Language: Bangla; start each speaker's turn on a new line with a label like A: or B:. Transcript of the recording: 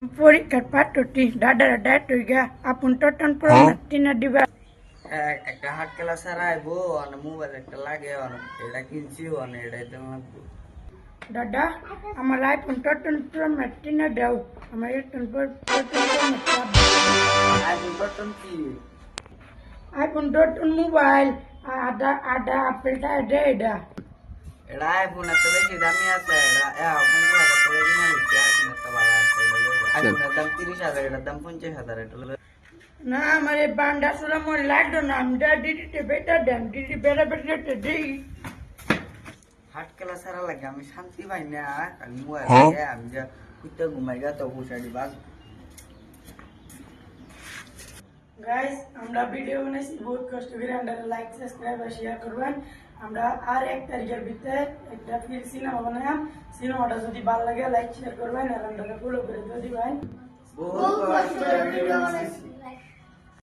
A: পরীক্ষার পাঠটি দাদারা ডাট হয়ে গা আপন টটন পুরো টিনা দিবা
B: একটা হাট খেলা সারা আইবো আর মোবাইল একটা লাগে এটা কিনছি এটাই তো
A: দাদা আমার আইফোন টটন পুরো টিনা দাও আমার আইফোন
B: বটন কি
A: আইফোন টটন মোবাইল আদা আদা আপেলটা এটা এটা
B: এটা আইফোন এত বেশি দামি আছে এটা 50,000 টাকা কিনে আইফোন এত ভালো আছে আইফোনের দাম 30,000 এটার দাম 50,000 এটা
A: না আমার এই বান্ডা সুরা মোর লাগতো না আমি দিদিতে বেটা দেন দিদি বেড়া বেটা দিই
B: হাট খেলা সারা লাগে আমি শান্তি পাই না খালি মোবাইল লাগে আমি যা কুত্তে ঘুমাই গা তো হুশাড়ি বাস
A: গাইস আমরা ভিডিও বানাইছি বহুত কষ্ট করে আপনারা লাইক সাবস্ক্রাইব আর শেয়ার করবেন আমরা আর 1 তারিখের ভিতরে একটা ফিল্ম সিনেমা বানাইলাম সিনেমাটা যদি ভালো লাগে লাইক শেয়ার করবেন আর আপনারা ফলো করে দিবেন
B: বহুত কষ্ট করে ভিডিও বানাইছি